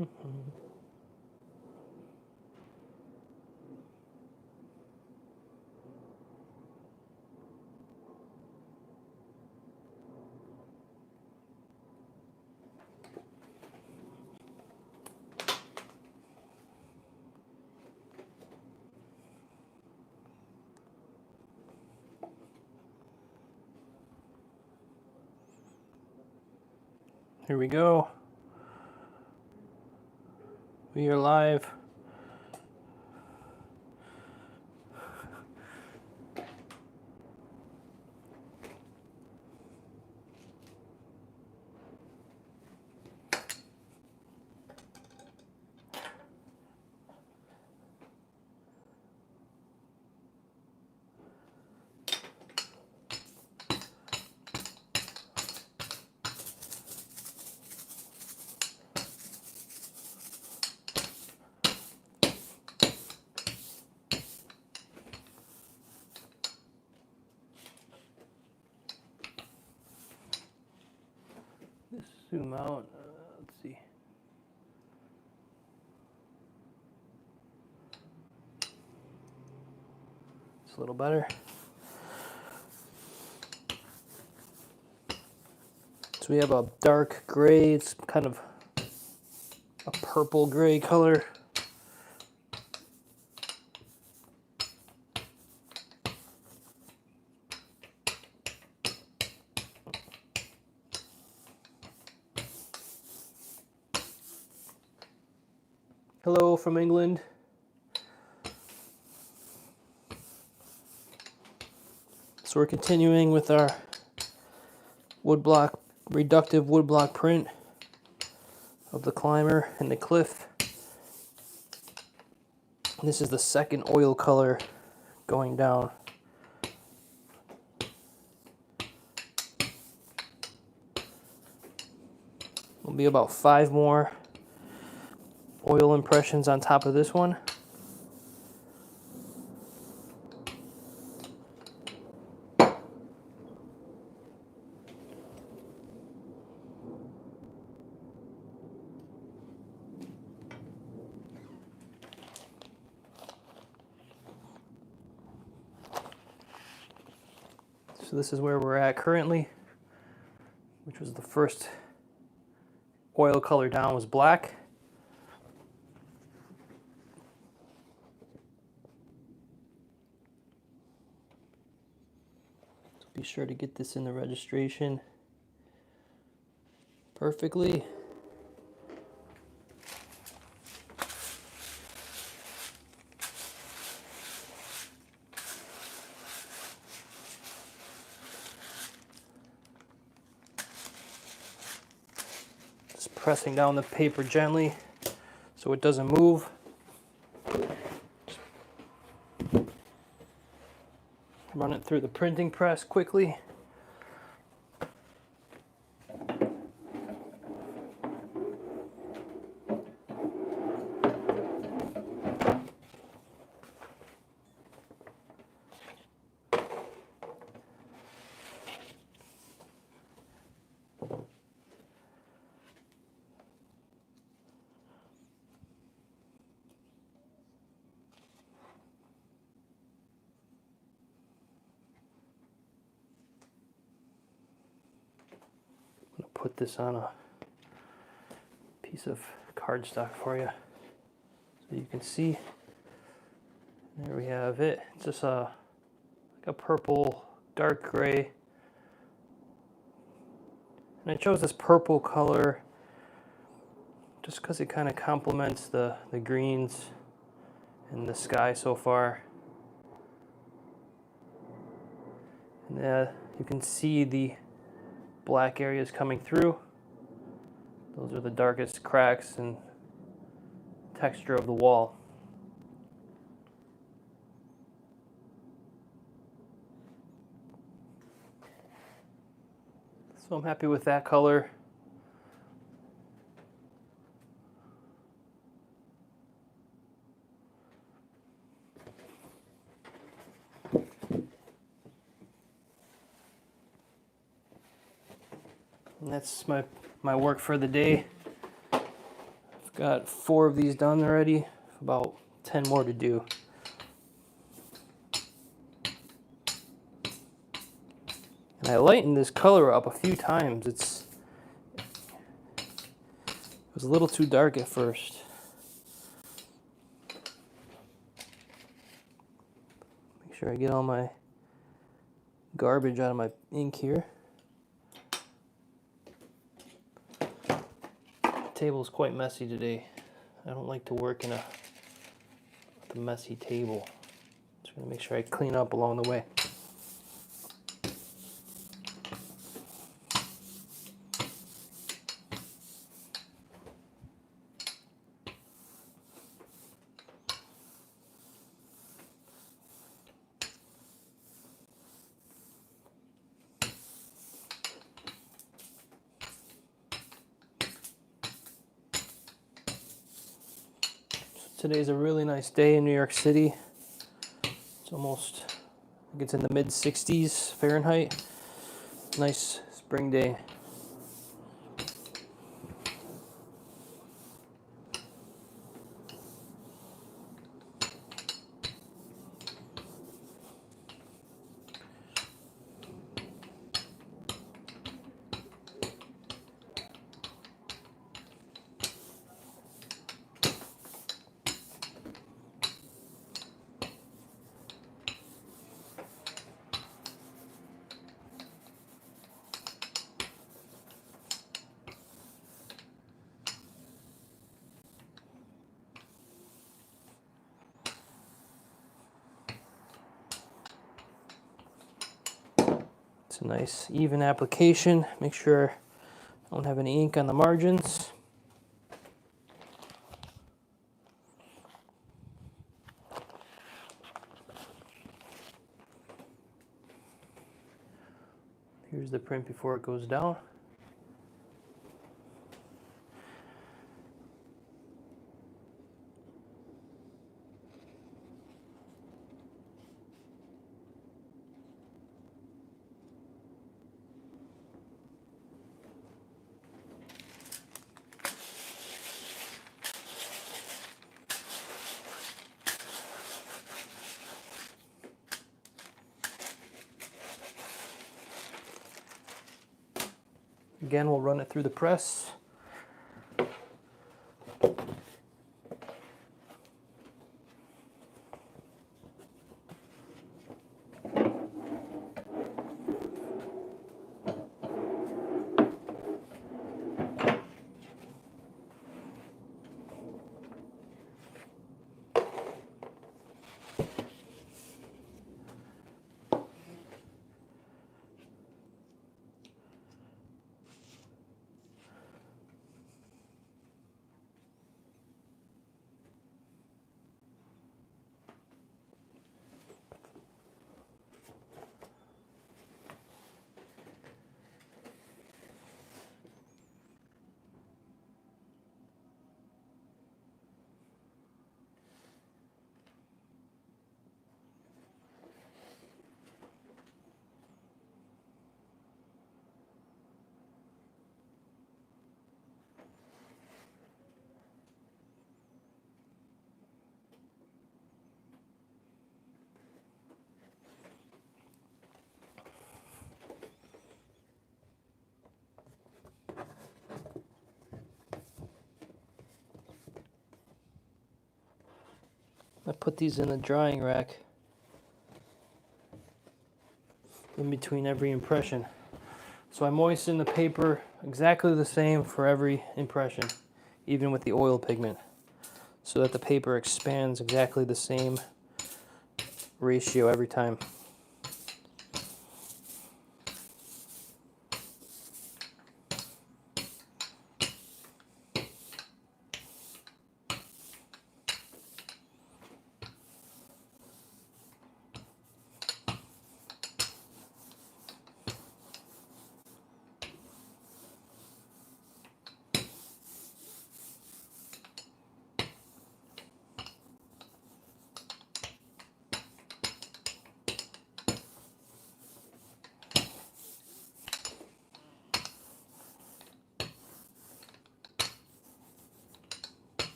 Here we go. We are live. Let's zoom out. Let's see. It's a little better. So we have a dark gray. It's kind of a purple gray color. Hello from England. So we're continuing with our woodblock, reductive woodblock print of the climber and the cliff. And this is the second oil color going down. Will be about 5 more oil impressions on top of this one. So this is where we're at currently, which was the first oil color down was black. So be sure to get this in the registration perfectly. Just pressing down the paper gently so it doesn't move. Run it through the printing press quickly. Put this on a piece of cardstock for you so you can see. There we have it. It's just like a purple, dark gray. And I chose this purple color just because it kind of complements the greens in the sky so far. And you can see the black areas coming through. Those are the darkest cracks and texture of the wall. So I'm happy with that color. And that's my work for the day. I've Got 4 of these done already, about 10 more to do. And I lightened this color up a few times. It was a little too dark at first. Make sure I get all my garbage out of my ink here. The table is quite messy today. I don't like to work in a messy table. Just gonna make sure I clean up along the way. Today's a really nice day in New York City. It's almost, I think it's in the mid 60s Fahrenheit. Nice spring day. It's a nice even application. Make sure I don't have any ink on the margins. Here's the print before it goes down. Again, we'll run it through the press. I put these in a drying rack in between every impression. So I moisten the paper exactly the same for every impression, even with the oil pigment, so that the paper expands exactly the same ratio every time.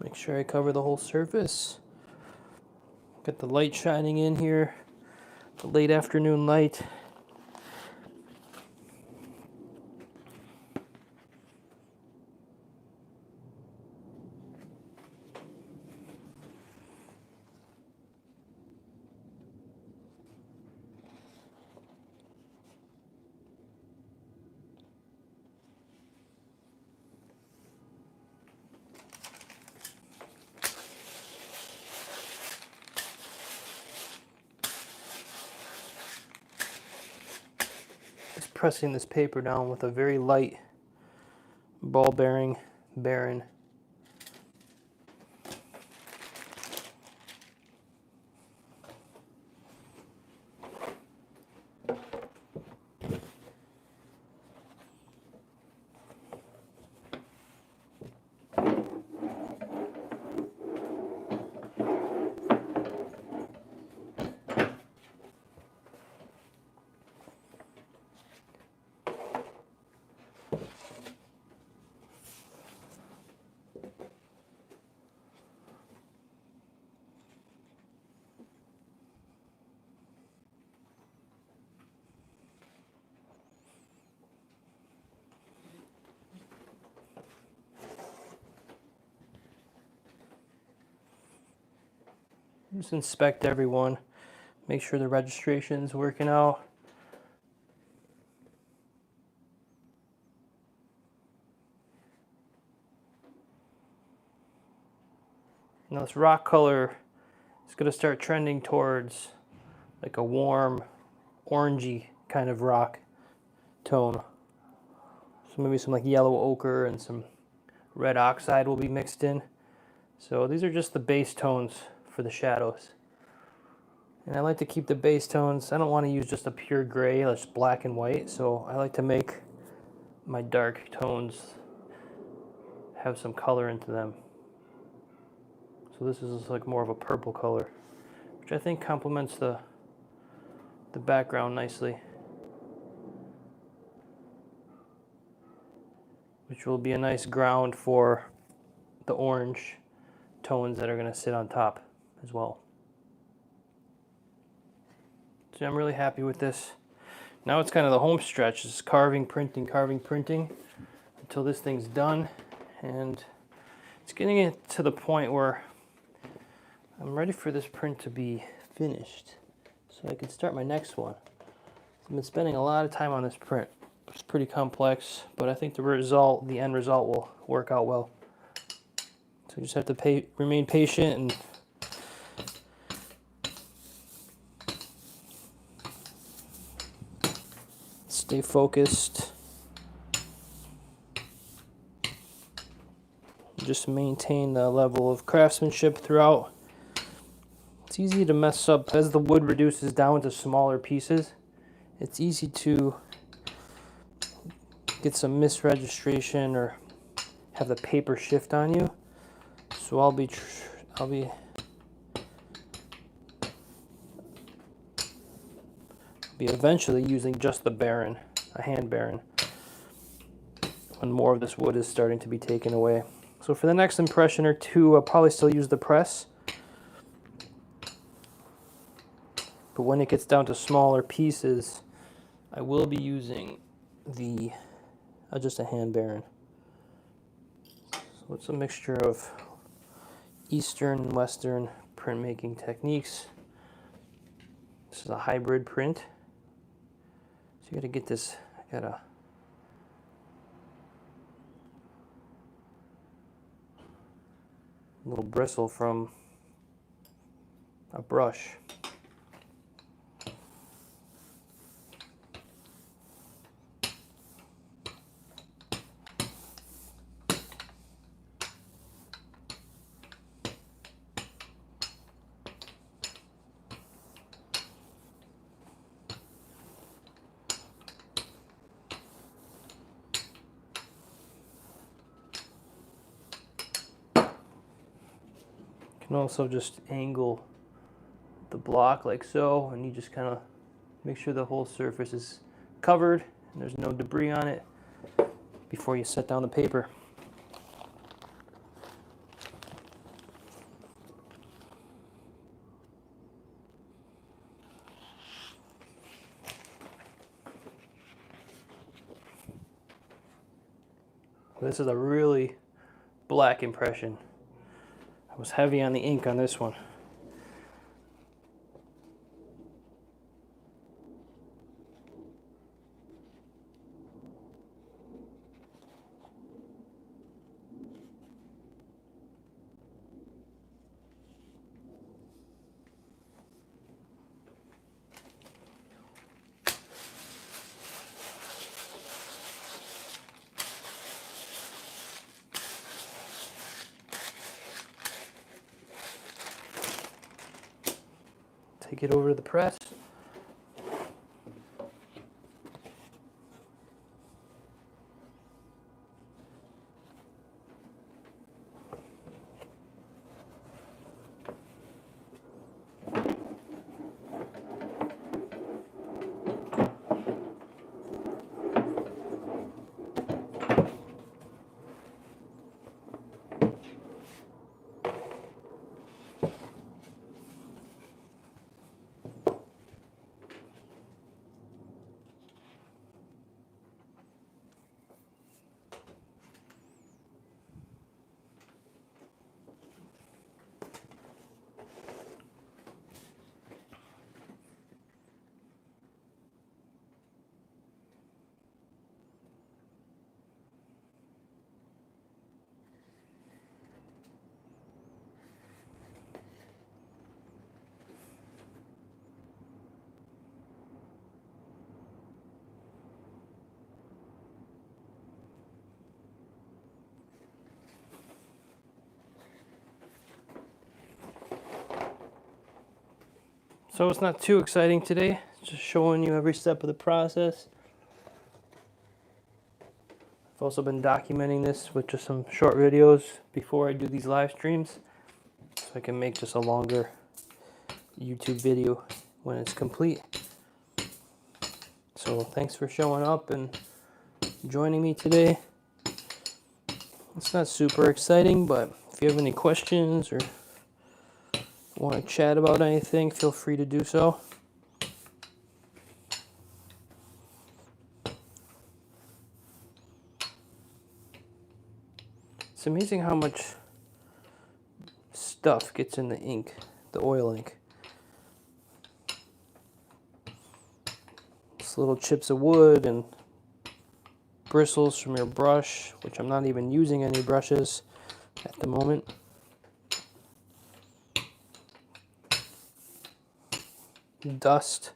Make sure I cover the whole surface. Got the light shining in here, the late afternoon light. Just pressing this paper down with a very light ball bearing Baron. Just inspect everyone, make sure the registration's working out. Now this rock color is going to start trending towards like a warm orangey kind of rock tone. So maybe some like yellow ochre and some red oxide will be mixed in. So these are just the base tones for the shadows. And I like to keep the base tones. I don't want to use just a pure gray, just black and white. So I like to make my dark tones have some color into them. So this is like more of a purple color, which I think complements the background nicely. Which will be a nice ground for the orange tones that are going to sit on top as well. So I'm really happy with this. Now it's kind of the home stretch. It's carving, printing, until this thing's done. And it's getting it to the point where I'm ready for this print to be finished, so I can start my next one. I've been spending a lot of time on this print. It's pretty complex, but I think the end result will work out well. So you just have to remain patient and stay focused. Just maintain the level of craftsmanship throughout. It's easy to mess up as the wood reduces down to smaller pieces. It's easy to get some misregistration or have the paper shift on you. So I'll be eventually using just the Baron, a hand Baron, when more of this wood is starting to be taken away. So for the next impression or two, I'll probably still use the press. But when it gets down to smaller pieces, I will be using just a hand Baron. So it's a mixture of Eastern and Western printmaking techniques. This is a hybrid print. So you gotta get this, little bristle from a brush. You can also just angle the block like so, and you just kind of make sure the whole surface is covered and there's no debris on it before you set down the paper. This is a really black impression. I was heavy on the ink on this one. Take it over to the press. So it's not too exciting today, just showing you every step of the process. I've also been documenting this with just some short videos before I do these live streams, so I can make just a longer YouTube video when it's complete. So thanks for showing up and joining me today. It's not super exciting, but if you have any questions or want to chat about anything, feel free to do so. It's amazing how much stuff gets in the ink, the oil ink. Just little chips of wood and bristles from your brush, which I'm not even using any brushes at the moment. Dust.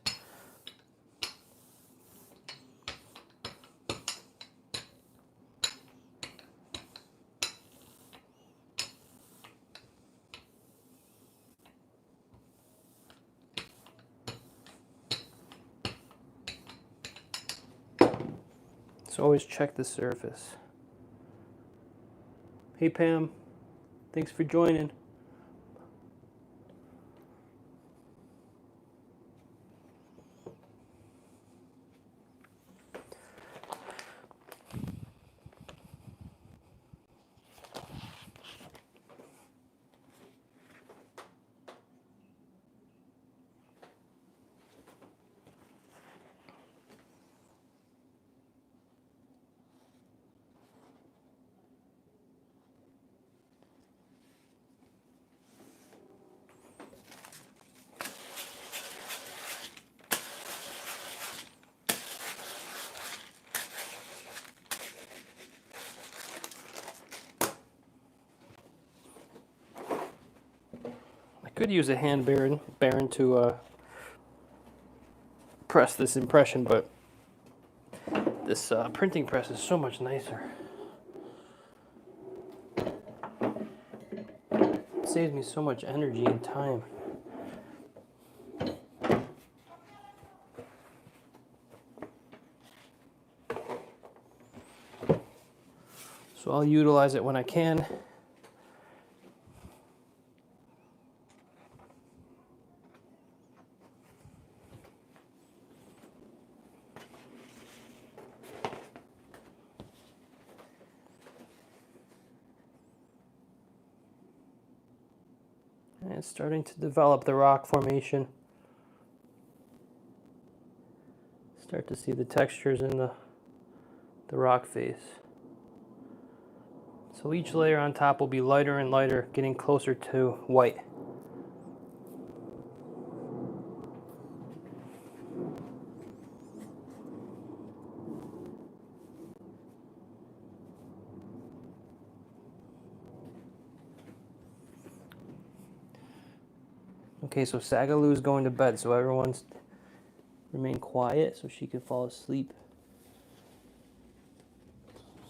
So always check the surface. Hey Pam, thanks for joining. I could use a hand baron to press this impression, but this printing press is so much nicer. It saves me so much energy and time. So I'll utilize it when I can. And it's starting to develop the rock formation. Start to see the textures in the rock face. So each layer on top will be lighter and lighter, getting closer to white. Okay, so Sagaloo's going to bed, so everyone's remain quiet so she can fall asleep.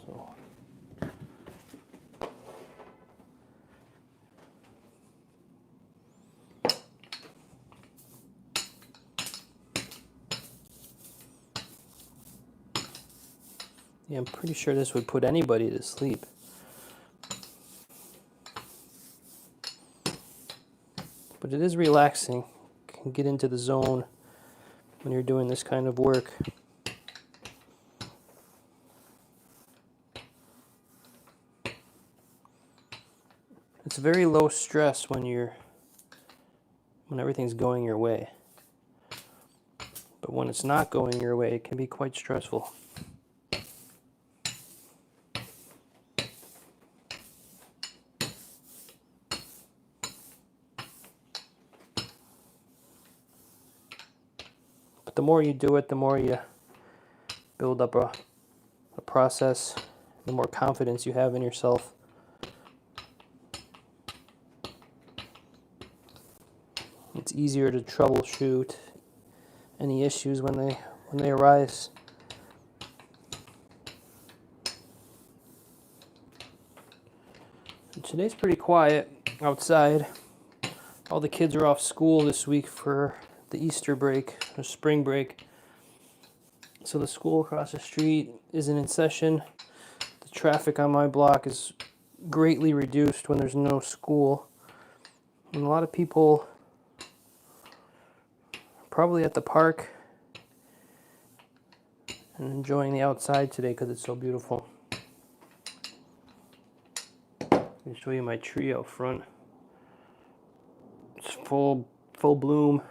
So yeah, I'm pretty sure this would put anybody to sleep. But it is relaxing. You can get into the zone when you're doing this kind of work. It's very low stress when everything's going your way. But when it's not going your way, it can be quite stressful. But the more you do it, the more you build up a process, the more confidence you have in yourself. It's easier to troubleshoot any issues when they arise. And today's pretty quiet outside. All the kids are off school this week for the Easter break, or spring break. So the school across the street isn't in session. The traffic on my block is greatly reduced when there's no school. And a lot of people are probably at the park and enjoying the outside today because it's so beautiful. Let me show you my tree out front. It's full bloom.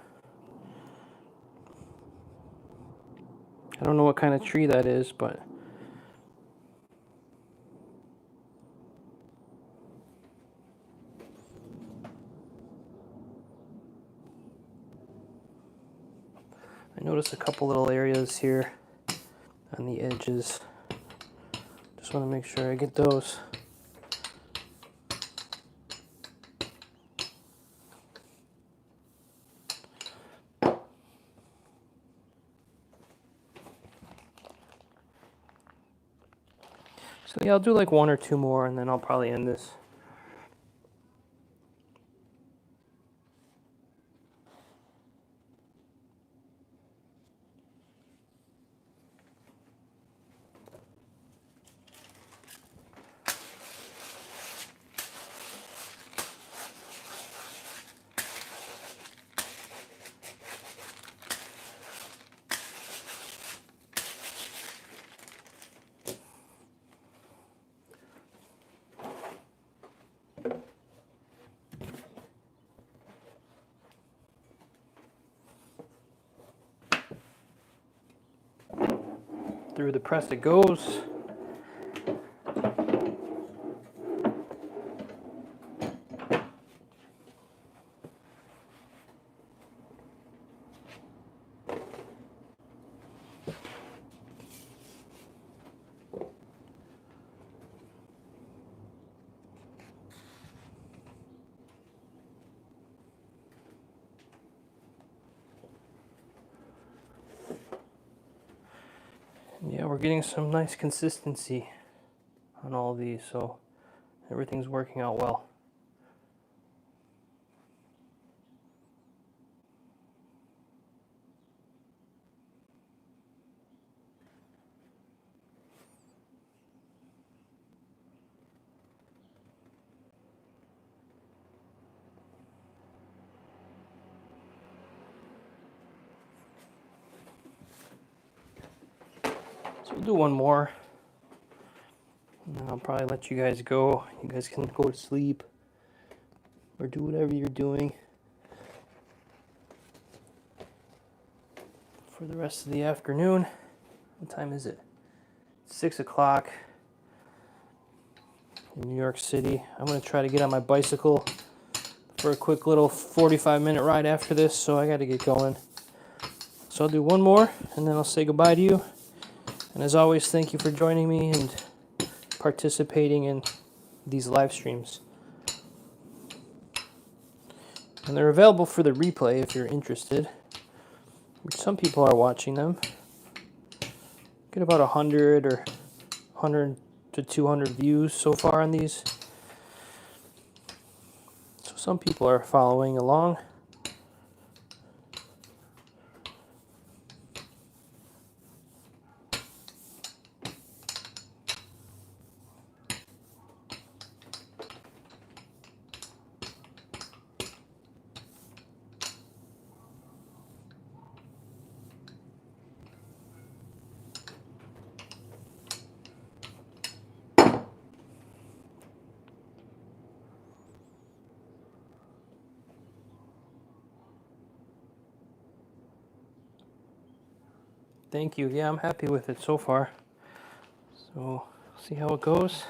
I don't know what kind of tree that is, but I noticed a couple little areas here on the edges. Just want to make sure I get those. So yeah, I'll do like one or two more and then I'll probably end this. Through the press it goes. Yeah, we're getting some nice consistency on all of these, so everything's working out well. So we'll do one more, and then I'll probably let you guys go. You guys can go to sleep or do whatever you're doing for the rest of the afternoon. What time is it? 6 o'clock. in New York City. I'm going to try to get on my bicycle for a quick little 45-minute ride after this, so I got to get going. So I'll do one more, and then I'll say goodbye to you. And as always, thank you for joining me and participating in these live streams. And they're available for the replay if you're interested, which some people are watching them. Get about 100 or 100 to 200 views so far on these. So some people are following along. Thank you. Yeah, I'm happy with it so far. So, see how it goes.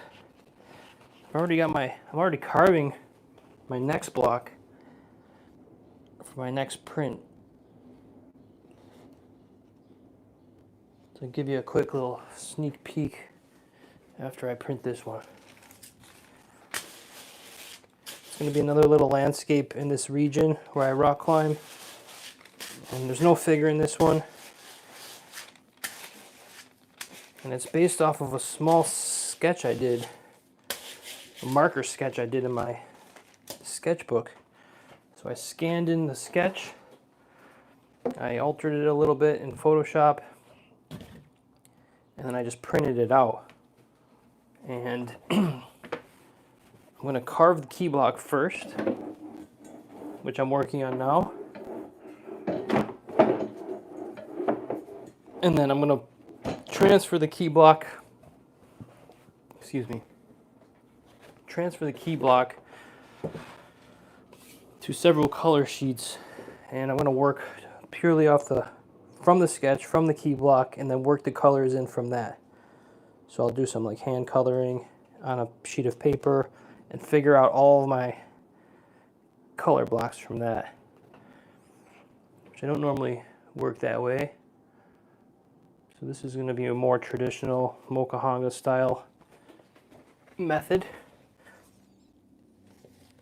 I'm already carving my next block for my next print. To give you a quick little sneak peek after I print this one. It's going to be another little landscape in this region where I rock climb. And there's no figure in this one. And it's based off of a small sketch I did, a marker sketch I did in my sketchbook. So I scanned in the sketch, I altered it a little bit in Photoshop, and then I just printed it out. And I'm going to carve the key block first, which I'm working on now. And then I'm going to transfer the key block, transfer the key block to several color sheets, and I'm going to work purely from the sketch, from the key block, and then work the colors in from that. So I'll do some like hand coloring on a sheet of paper and figure out all of my color blocks from that, which I don't normally work that way. So this is going to be a more traditional Mokahanga style method.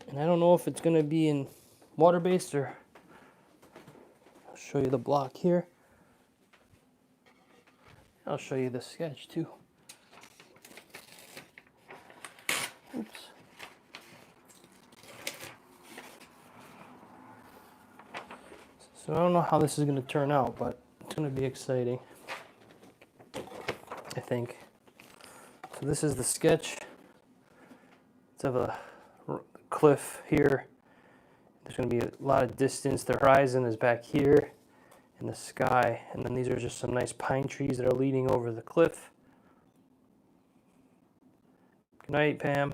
And I don't know if it's going to be in water-based or... I'll show you the block here. I'll show you the sketch too. Oops. So I don't know how this is going to turn out, but it's going to be exciting, I think. So this is the sketch. It's of a cliff here. There's going to be a lot of distance. The horizon is back here in the sky. And then these are just some nice pine trees that are leading over the cliff. Good night, Pam.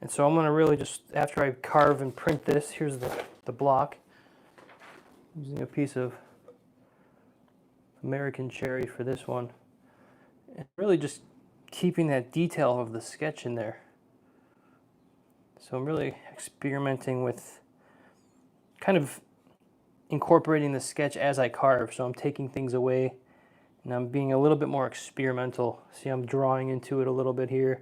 And so I'm going to really just, after I carve and print this, here's the block. Using a piece of American cherry for this one. And really just keeping that detail of the sketch in there. So I'm really experimenting with kind of incorporating the sketch as I carve. So I'm taking things away and I'm being a little bit more experimental. See, I'm drawing into it a little bit here.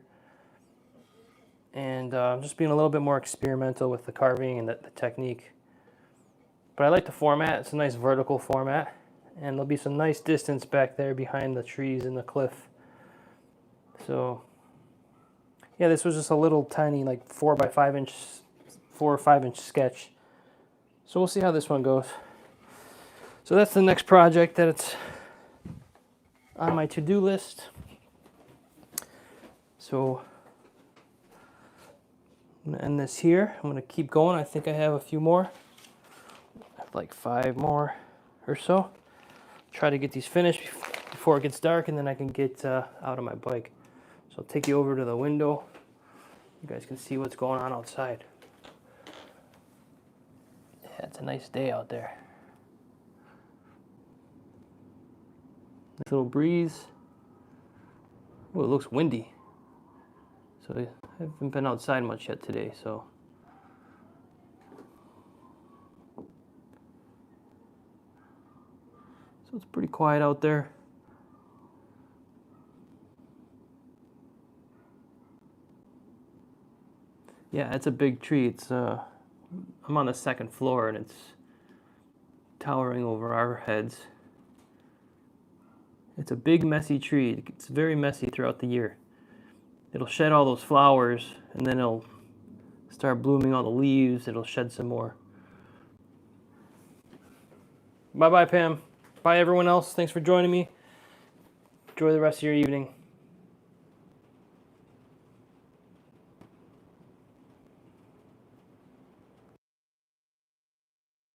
And just being a little bit more experimental with the carving and the technique. But I like the format. It's a nice vertical format. And there'll be some nice distance back there behind the trees and the cliff. So, yeah, this was just a little tiny, like 4 or 5 inch sketch. So we'll see how this one goes. So that's the next project that it's on my to-do list. So I'm going to end this here. I'm going to keep going. I think I have a few more. I have like 5 more or so. Try to get these finished before it gets dark, and then I can get out on my bike. So I'll take you over to the window. You guys can see what's going on outside. Yeah, it's a nice day out there. Nice little breeze. Oh, it looks windy. So I haven't been outside much yet today, so it's pretty quiet out there. Yeah, it's a big tree. It's I'm on the second floor and it's towering over our heads. It's a big messy tree. It's very messy throughout the year. It'll shed all those flowers and then it'll start blooming all the leaves. It'll shed some more. Bye bye, Pam. Bye everyone else. Thanks for joining me. Enjoy the rest of your evening.